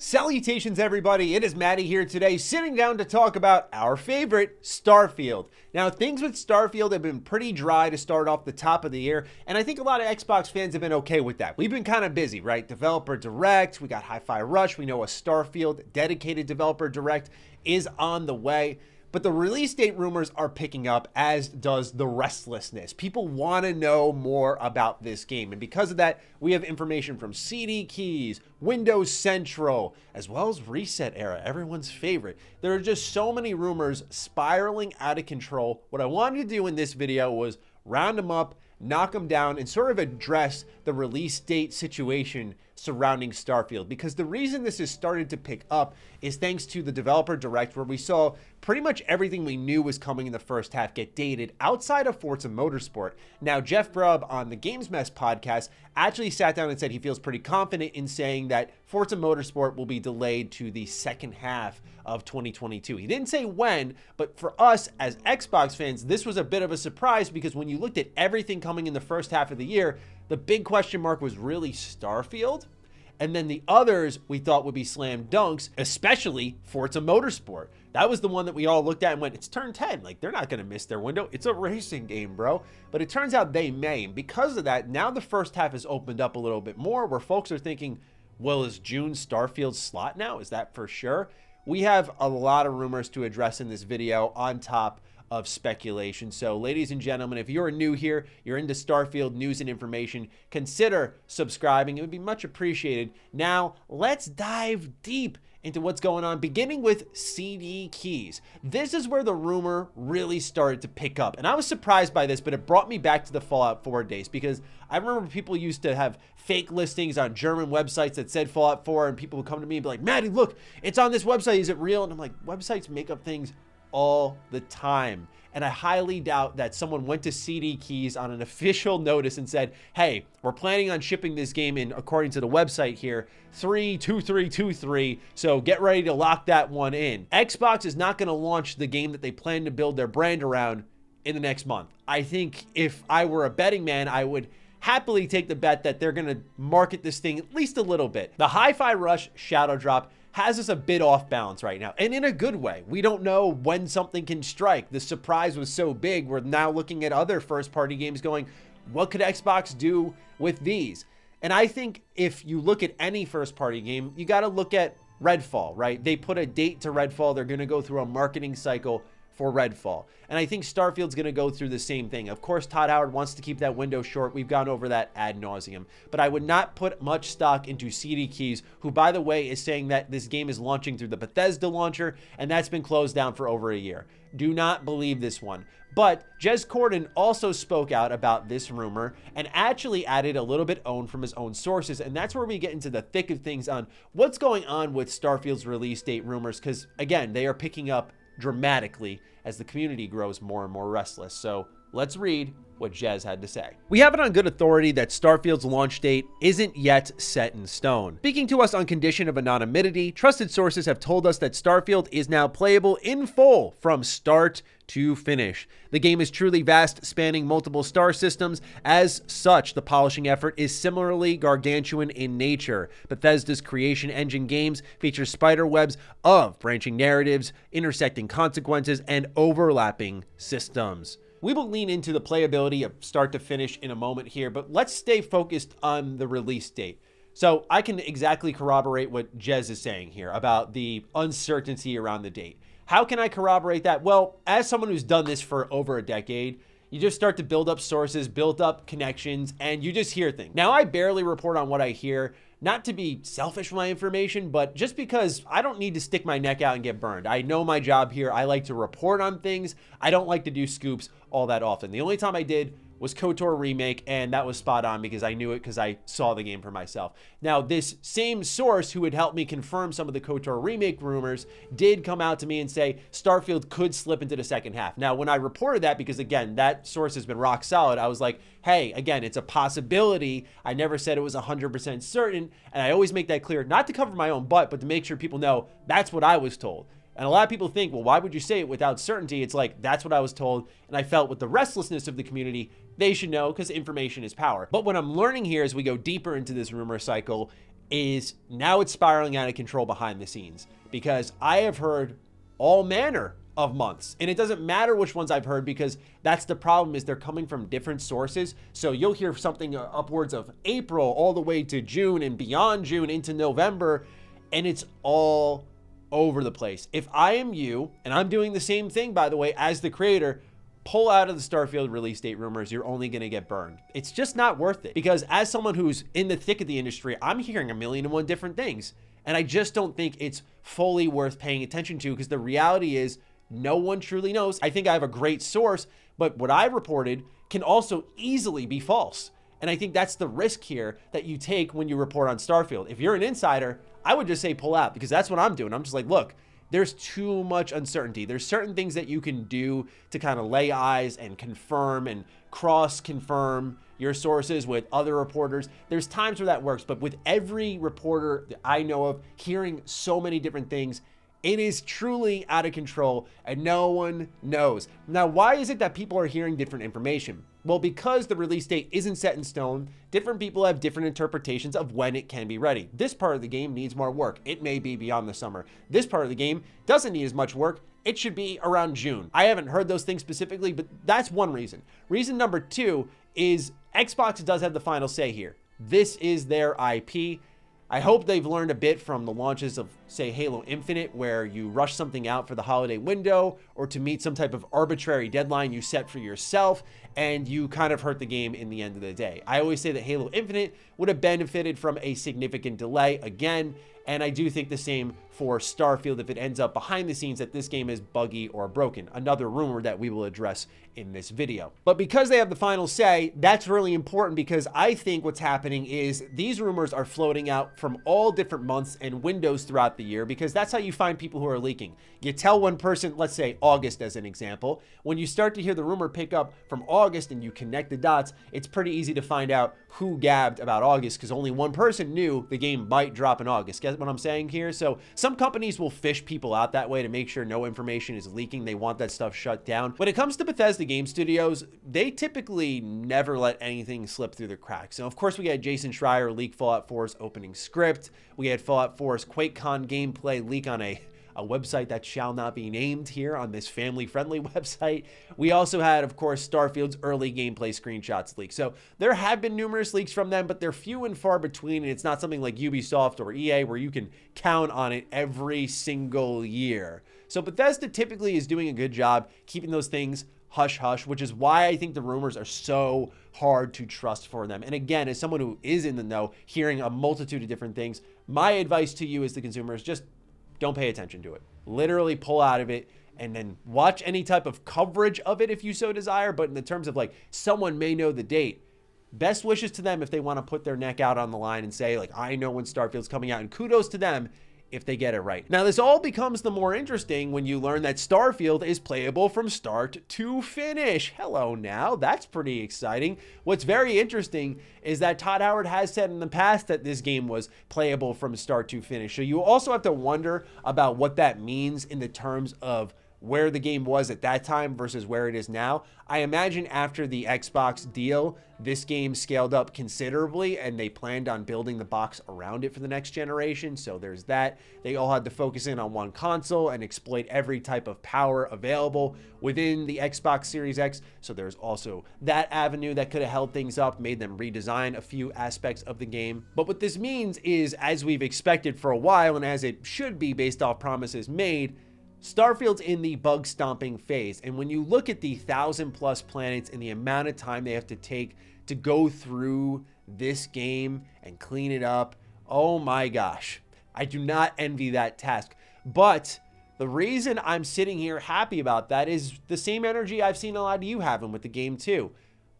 Salutations everybody, it is Matty here today, sitting down to talk about our favorite, Starfield. Now, things with Starfield have been pretty dry to start off the top of the year, and I think a lot of Xbox fans have been okay with that. We've been kind of busy, right? Developer Direct, we got Hi-Fi Rush, we know a Starfield dedicated Developer Direct is on the way. But the release date rumors are picking up, as does the restlessness. People want to know more about this game. And because of that, we have information from CD Keys, Windows Central, as well as ResetEra, everyone's favorite. There are just so many rumors spiraling out of control. What I wanted to do in this video was round them up, knock them down, and sort of address the release date situation surrounding Starfield. Because the reason this has started to pick up is thanks to the Developer Direct, where we saw pretty much everything we knew was coming in the first half get dated outside of Forza Motorsport. Now, Jeff Grubb on the Games Mess podcast actually sat down and said he feels pretty confident in saying that Forza Motorsport will be delayed to the second half of 2022. He didn't say when, but for us as Xbox fans, this was a bit of a surprise because when you looked at everything coming in the first half of the year, the big question mark was really Starfield. And then the others we thought would be slam dunks, especially Forza Motorsport. That was the one that we all looked at and went, it's turn 10. Like, they're not going to miss their window. It's a racing game, bro. But it turns out they may. And because of that, now the first half has opened up a little bit more where folks are thinking, well, is June Starfield's slot now? Is that for sure? We have a lot of rumors to address in this video on top of speculation. So ladies and gentlemen, if you're new here, you're into Starfield news and information, consider subscribing. It would be much appreciated. Now let's dive deep into what's going on, beginning with CD Keys. This is where the rumor really started to pick up. And I was surprised by this, but it brought me back to the Fallout 4 days because I remember people used to have fake listings on German websites that said Fallout 4 and people would come to me and be like, Matty, look, it's on this website. Is it real? And I'm like, websites make up things all the time. And I highly doubt that someone went to CD Keys on an official notice and said, hey, we're planning on shipping this game in, according to the website here, 3/23/23, so get ready to lock that one in. Xbox is not going to launch the game that they plan to build their brand around in the next month. I think if I were a betting man, I would happily take the bet that they're going to market this thing at least a little bit. The Hi-Fi Rush Shadow Drop has us a bit off balance right now, and in a good way. We don't know when something can strike. The surprise was so big, we're now looking at other first-party games going, what could Xbox do with these? And I think if you look at any first-party game, you got to look at Redfall, right? They put a date to Redfall. They're going to go through a marketing cycle for Redfall. And I think Starfield's going to go through the same thing. Of course, Todd Howard wants to keep that window short. We've gone over that ad nauseum. But I would not put much stock into CD Keys, who, by the way, is saying that this game is launching through the Bethesda launcher, and that's been closed down for over a year. Do not believe this one. But Jez Corden also spoke out about this rumor and actually added a little bit from his own sources. And that's where we get into the thick of things on what's going on with Starfield's release date rumors. Because, again, they are picking up dramatically as the community grows more and more restless. So let's read what Jez had to say. We have it on good authority that Starfield's launch date isn't yet set in stone. Speaking to us on condition of anonymity, trusted sources have told us that Starfield is now playable in full from start to finish. The game is truly vast, spanning multiple star systems. As such, the polishing effort is similarly gargantuan in nature. Bethesda's creation engine games feature spider webs of branching narratives, intersecting consequences, and overlapping systems. We will lean into the playability of start to finish in a moment here, but let's stay focused on the release date. So I can exactly corroborate what Jez is saying here about the uncertainty around the date. How can I corroborate that? Well, as someone who's done this for over a decade, you just start to build up sources, build up connections, and you just hear things. Now, I barely report on what I hear, not to be selfish with my information, but just because I don't need to stick my neck out and get burned. I know my job here. I like to report on things. I don't like to do scoops all that often. The only time I did was KOTOR Remake, and that was spot on because I knew it because I saw the game for myself. Now, this same source who had helped me confirm some of the KOTOR Remake rumors did come out to me and say Starfield could slip into the second half. Now, when I reported that, because again, that source has been rock solid, I was like, hey, again, it's a possibility. I never said it was 100% certain, and I always make that clear, not to cover my own butt, but to make sure people know that's what I was told. And a lot of people think, well, why would you say it without certainty? It's like, that's what I was told. And I felt with the restlessness of the community, they should know because information is power. But what I'm learning here as we go deeper into this rumor cycle is now it's spiraling out of control behind the scenes, because I have heard all manner of months, and it doesn't matter which ones I've heard, because that's the problem, is they're coming from different sources. So you'll hear something upwards of April all the way to June and beyond June into November, and it's all over the place. If I am you, and I'm doing the same thing, by the way, as the creator, pull out of the Starfield release date rumors. You're only going to get burned. It's just not worth it, because as someone who's in the thick of the industry, I'm hearing 1,000,001 different things, and I just don't think it's fully worth paying attention to, because the reality is no one truly knows. I think I have a great source, but what I reported can also easily be false. And I think that's the risk here that you take when you report on Starfield. If you're an insider, I would just say pull out, because that's what I'm doing. I'm just like, look, there's too much uncertainty. There's certain things that you can do to kind of lay eyes and confirm and cross-confirm your sources with other reporters. There's times where that works, but with every reporter that I know of hearing so many different things, it is truly out of control, and no one knows. Now, why is it that people are hearing different information? Well, because the release date isn't set in stone, different people have different interpretations of when it can be ready. This part of the game needs more work. It may be beyond the summer. This part of the game doesn't need as much work. It should be around June. I haven't heard those things specifically, but that's one reason. Reason number two is Xbox does have the final say here. This is their IP. I hope they've learned a bit from the launches of, say, Halo Infinite, where you rush something out for the holiday window or to meet some type of arbitrary deadline you set for yourself, and you kind of hurt the game in the end of the day. I always say that Halo Infinite would have benefited from a significant delay again, and I do think the same for Starfield if it ends up behind the scenes that this game is buggy or broken. Another rumor that we will address in this video. But because they have the final say, that's really important, because I think what's happening is these rumors are floating out from all different months and windows throughout the year, because that's how you find people who are leaking. You tell one person, let's say August as an example. When you start to hear the rumor pick up from August and you connect the dots, it's pretty easy to find out who gabbed about August, because only one person knew the game might drop in August. Get what I'm saying here? So some companies will fish people out that way to make sure no information is leaking. They want that stuff shut down. When it comes to Bethesda game studios, they typically never let anything slip through the cracks. Now, of course, we had Jason Schreier leak Fallout 4's opening script. We had Fallout 4's QuakeCon gameplay leak on a website that shall not be named here on this family-friendly website. We also had, of course, Starfield's early gameplay screenshots leak. So there have been numerous leaks from them, but they're few and far between, and it's not something like Ubisoft or EA where you can count on it every single year. So Bethesda typically is doing a good job keeping those things hush-hush, which is why I think the rumors are so hard to trust for them. And again, as someone who is in the know, hearing a multitude of different things, my advice to you as the consumer is just don't pay attention to it. Literally pull out of it, and then watch any type of coverage of it if you so desire. But in the terms of like, someone may know the date, best wishes to them if they want to put their neck out on the line and say, like, I know when Starfield's coming out, and kudos to them if they get it right. Now, this all becomes the more interesting when you learn that Starfield is playable from start to finish. Hello now, that's pretty exciting. What's very interesting is that Todd Howard has said in the past that this game was playable from start to finish. So you also have to wonder about what that means in the terms of where the game was at that time versus where it is now. I imagine after the Xbox deal, this game scaled up considerably, and they planned on building the box around it for the next generation. So there's that. They all had to focus in on one console and exploit every type of power available within the Xbox Series X. So there's also that avenue that could have held things up, made them redesign a few aspects of the game. But what this means is, as we've expected for a while, and as it should be based off promises made, Starfield's in the bug stomping phase. And when you look at the 1,000+ planets and the amount of time they have to take to go through this game and clean it up, oh my gosh, I do not envy that task. But the reason I'm sitting here happy about that is the same energy I've seen a lot of you having with the game too.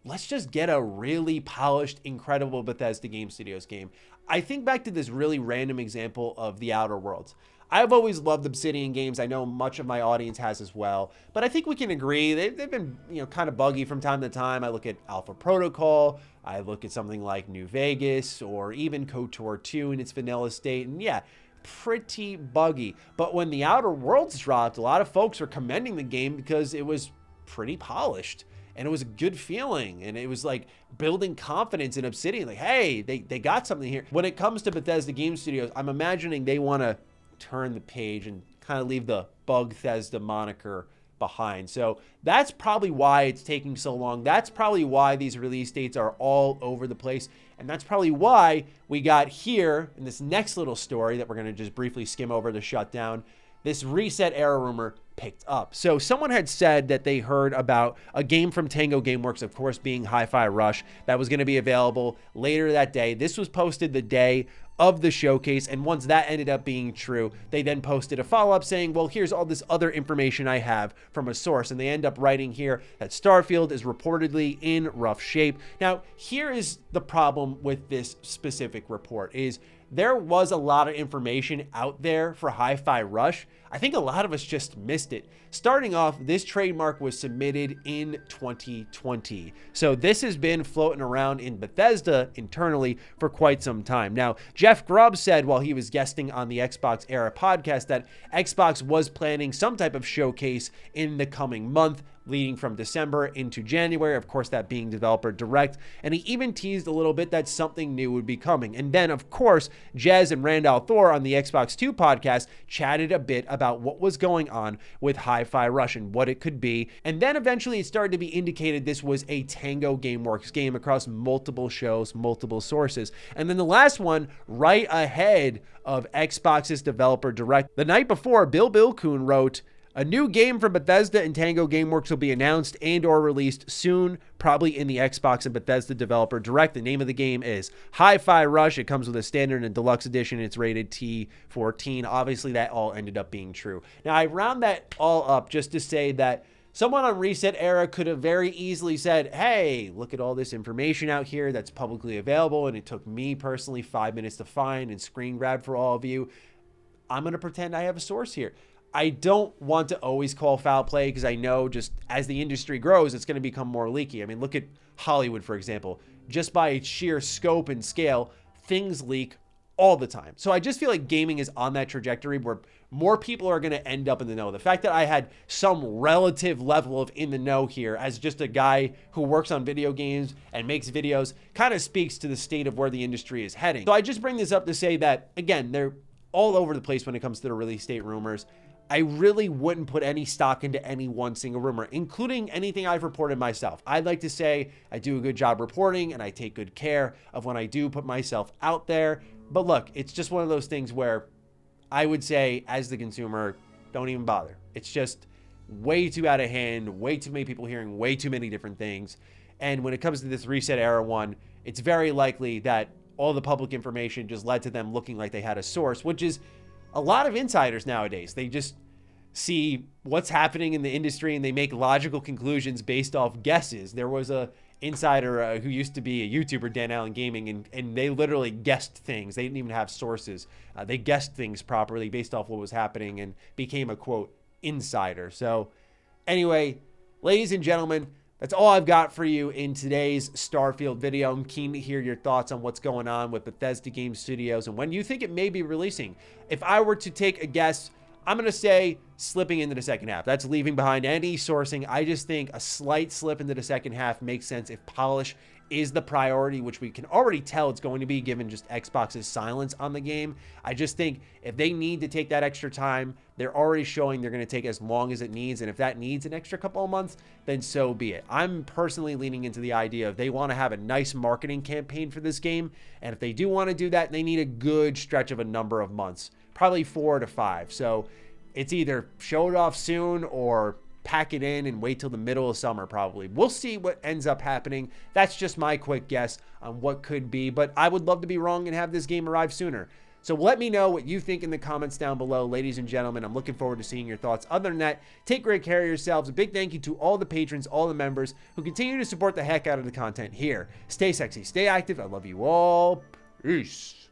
Let's just get a really polished, incredible Bethesda Game Studios game. I think back to this really random example of The Outer Worlds. I've always loved Obsidian games. I know much of my audience has as well, but I think we can agree they've been, kind of buggy from time to time. I look at Alpha Protocol, I look at something like New Vegas, or even KOTOR 2 in its vanilla state, and yeah, pretty buggy. But when The Outer Worlds dropped, a lot of folks were commending the game because it was pretty polished. and it was a good feeling, and it was like building confidence in Obsidian, like, hey, they got something here. When it comes to Bethesda Game Studios, I'm imagining they want to turn the page and kind of leave the Bethesda moniker behind. So that's probably why it's taking so long. That's probably why these release dates are all over the place. And that's probably why we got here in this next little story that we're going to just briefly skim over to shut down. This ResetEra rumor picked up. So someone had said that they heard about a game from Tango Gameworks, of course being Hi-Fi Rush, that was going to be available later that day. This was posted the day of the showcase, and once that ended up being true, they then posted a follow-up saying, well, here's all this other information I have from a source, and they end up writing here that Starfield is reportedly in rough shape. Now, here is the problem with this specific report is there was a lot of information out there for Hi-Fi Rush. I think a lot of us just missed it. Starting off, this trademark was submitted in 2020. So this has been floating around in Bethesda internally for quite some time. Now, Jeff Grubb said while he was guesting on the Xbox Era podcast that Xbox was planning some type of showcase in the coming month, leading from December into January, of course, that being developer direct. And he even teased a little bit that something new would be coming. And then, of course, Jez and Randall Thor on the Xbox 2 podcast chatted a bit about what was going on with Hi-Fi Rush and what it could be. And then eventually it started to be indicated this was a Tango Gameworks game across multiple shows, multiple sources. And then the last one, right ahead of Xbox's developer direct, the night before, Bill Kuhn wrote, a new game from Bethesda and Tango Gameworks will be announced and or released soon, probably in the Xbox and Bethesda Developer Direct. The name of the game is Hi-Fi Rush. It comes with a standard and deluxe edition. It's rated T14. Obviously, that all ended up being true. Now, I round that all up just to say that someone on ResetEra could have very easily said, hey, look at all this information out here that's publicly available, and it took me personally 5 minutes to find and screen grab for all of you. I'm going to pretend I have a source here. I don't want to always call foul play because I know just as the industry grows, it's going to become more leaky. I mean, look at Hollywood, for example. Just by its sheer scope and scale, things leak all the time. So I just feel like gaming is on that trajectory where more people are going to end up in the know. The fact that I had some relative level of in the know here as just a guy who works on video games and makes videos kind of speaks to the state of where the industry is heading. So I just bring this up to say that, again, they're all over the place when it comes to the release date rumors. I really wouldn't put any stock into any one single rumor, including anything I've reported myself. I'd like to say I do a good job reporting and I take good care of when I do put myself out there. But look, it's just one of those things where I would say as the consumer, don't even bother. It's just way too out of hand, way too many people hearing way too many different things. And when it comes to this ResetEra one, it's very likely that all the public information just led to them looking like they had a source, which is a lot of insiders nowadays. They just see what's happening in the industry and they make logical conclusions based off guesses. There was a insider who used to be a YouTuber, Dan Allen Gaming, and they literally guessed things. They didn't even have sources. They guessed things properly based off what was happening and became a, quote, insider. So anyway, ladies and gentlemen, that's all I've got for you in today's Starfield video. I'm keen to hear your thoughts on what's going on with Bethesda Game Studios and when you think it may be releasing. If I were to take a guess, I'm going to say slipping into the second half. That's leaving behind any sourcing. I just think a slight slip into the second half makes sense if polish is the priority, which we can already tell it's going to be given just Xbox's silence on the game. I just think if they need to take that extra time, they're already showing they're going to take as long as it needs. And if that needs an extra couple of months, then so be it. I'm personally leaning into the idea of they want to have a nice marketing campaign for this game. And if they do want to do that, they need a good stretch of a number of months, probably 4 to 5. So it's either show it off soon or pack it in and wait till the middle of summer probably. We'll see what ends up happening. That's just my quick guess on what could be, but I would love to be wrong and have this game arrive sooner. So let me know what you think in the comments down below, ladies and gentlemen. I'm looking forward to seeing your thoughts. Other than that, take great care of yourselves. A big thank you to all the patrons, all the members who continue to support the heck out of the content here. Stay sexy, stay active. I love you all. Peace.